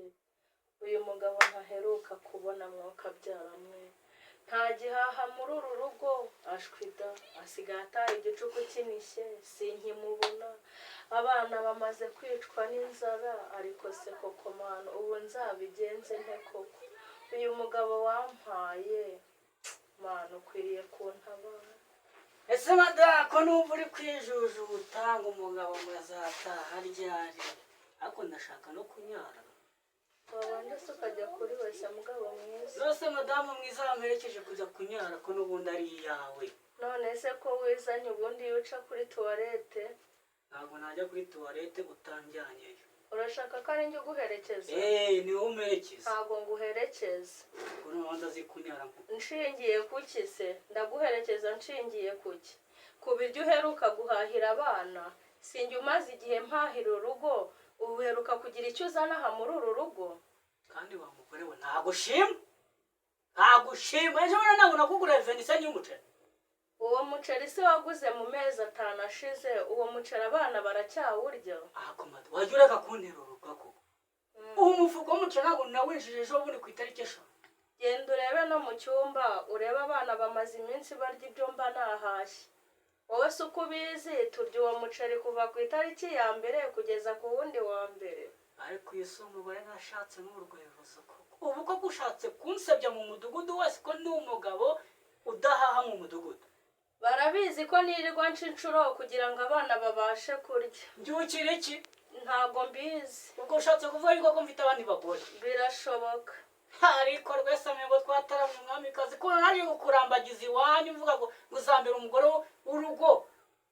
wanjye uyu mugabo ntaheruka kubona mwuka byaramwe nta gihaha muri uru rugo ashwida asigaye ataye igicuku kinishye sinkimubona abana bamaze kwicwa n'inzara ariko se koko mwana ubu nzabigenze nte koko uyu mugabo wampaye mwana ukwiriye kuntabara ese madako numva uri kwijujuta ngo umugabo muzataha ryari ariko ndashaka no kunyara wabanje se ukajya kuri wese mugabo mwiza zose madamu mwiza wamperekeje kujya kunyara ko n'ubundi ari iyawe none se ko wizanye ubundi iyo uca kuri tuwarete ntabwo najya kuri tuwarete utanjyanyeyo urashaka ko ari njye uguherekeza ni wowe umperekeza ntabwo nguherekeza ngo noneho ndazi kunyara nshingiye kuki se ndaguherekeza nshingiye kuki ku biryo uheruka guhahira abana sinjye umaze igihe mpahira urugo uheruka kugira icyo uzana aha muri uru rugo kandi wa mugore we ntagushima ejo bundi ntabwo nakugurira venise y'umuceri uwo muceri se waguze mu mezi 5 ashize uwo muceri abana baracyawurya komada wajya ureka kuntera uruga koko uwo mufuko w'umuceri ntabwo nawinjije ejo bundi ku itariki 5 genda urebe no mu cyumba urebe abana bamaze iminsi barya ibyo mba nahashye wowe se uko ubizi turya uwo muceri kuva ku itariki ya mbere kugeza ku wundi wa mbere ariko iyo si umugore nashatse n'urwego koko ubu ko gushatse kunsebya mu mudugudu wese ko ndi umugabo udahaha mu mudugudu barabizi ko nirirwa nshinguro kugira ngo abana babashe kurya byukire iki ntabwo mbizi ubwo ushatse kuvuga yuko ko mfite abandi bagore birashoboka ariko rwese amengo twataramye umwamikazi ko nari kukurambagiza iwanyu uvuga ngo uzambere umugore w'urugo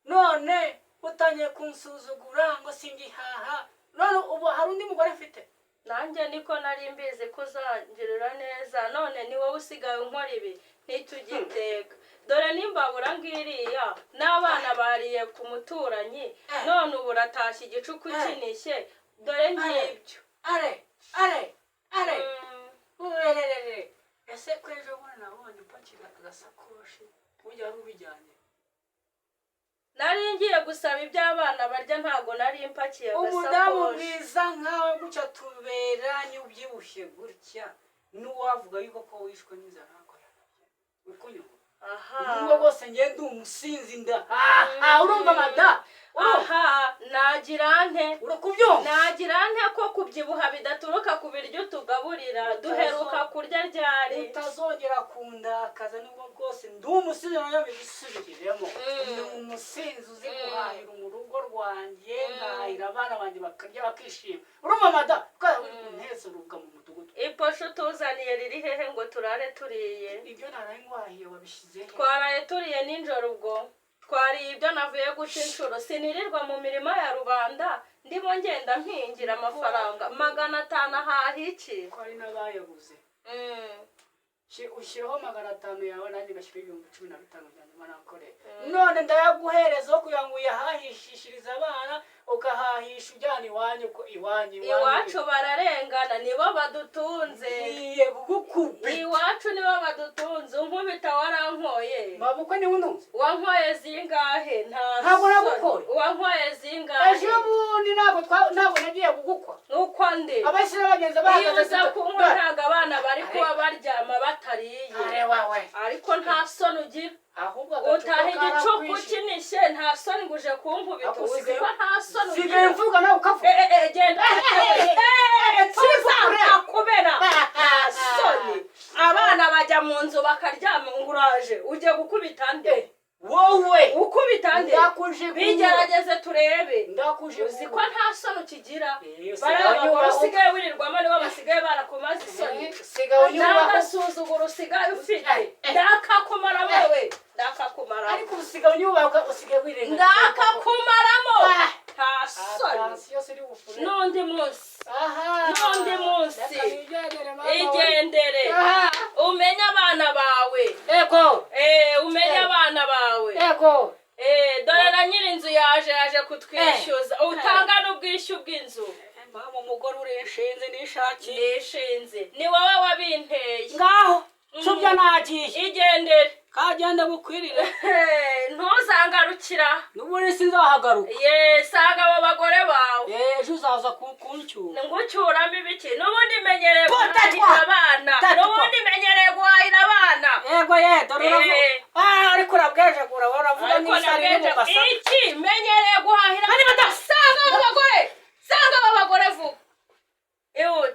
none utangiye kunsuzugura ngo singihaha none ubu hari undi mugore mfite nanjye niko nari mbizi ko uzangirira neza none ni wowe usigaye unkora ibi ntitugiteka dore n'imbabura ngiriya n'abana bariye ku muturanyi none ubu uratashye igicuku kinishye dore ngibyo urererere ese ko ejo bundi nabonye upakira agasakoshi ujya wari ubijyanye nari ngiye gusaba iby'abana barya ntabwo nari mpakiye agasakoshi umudamu mwiza nkawe gutya tuberanye ubyibushye gutya n'uwavuga yuko ko wishwe n'inzara uri kunyuma nubwo bose ngende umusinzi urumva mada nagira nte urakubyumva nagira nte ko kubyibuha bidaturuka ku biryo tugaburira duheruka kurya ryari utazongera kundakaza nubwo bwose ndi umusinzi nayo bibisubiremo ndi umusinzi uzi guhahira mu rugo rwanjye nkahahira abana banjye bakarya bakishima urumva mada ntese urubuga mu mudugudu iposho tuzaniye riri hehe ngo turare turiye ibyo naraye ngwahiye wabishyize twaraye turiye nijoro ubwo twariye ibyo navuye guca inshuro sinirirwa mu mirimo ya rubanda ndimo ngenda mpingira amafaranga 500 ahaha iki ko ari n'abayabuze ushyiraho 500 yawe nanjye gashyira 15,000 byanjye manakoreye none ndayaguhereza kugira ngo uyahahishishirize abana ukahahisha ujyana iwacu bararengana nibo badutunze iwacu nibo badutunze unkubita warankoye mabukwe niwe untunze wankoye zingahe ntabwo nagukoye wankoye zingahe ejo bundi ntabwo nagiye kugukwa nuko nde abashyira bagenza bahagaze iyo uza kunywa ntabwo abana bari kuba baryama batariye ariko nta soni ugira utaha igicuku kinishye nta soni ngo uje kunkubita uzi ko nta soni ugira sigaye mvuga nawe ukavuga genda kubera nta soni abana bajya mu nzu bakaryama ngo uraje ugiye gukubita nde wowe ukubita nde bigerageze turebe uzi ko nta soni ukigira barabagore usigaye wirirwamo nibo basigaye barakumaze isoni n'agasuzuguro usigaye ufite ndakakumara wowe ndakakumaramo ariko usigaye unyubaka usigaye wirenga ndakakumaramo nta soni n'undi munsi igendere umenye abana bawe umenye abana bawe dore na nyir'inzu yaje kutwishyuza utanga n'ubwishyu bw'inzu mama umugore ureshinze nishakiye ni wowe wabinteye ngaho subya nagiye igendere kagenda bukwirire ntuzangarukira n'ubundi sinzahagaruka sanga abo bagore bawe ejo uzaza kuncyura ngucyuramo ibiki n'ubundi menyereye guhahira abana n'ubundi menyereye guhahira abana yego dore uravuga ariko urabwejagura uravuga n'isari n'umugasa iki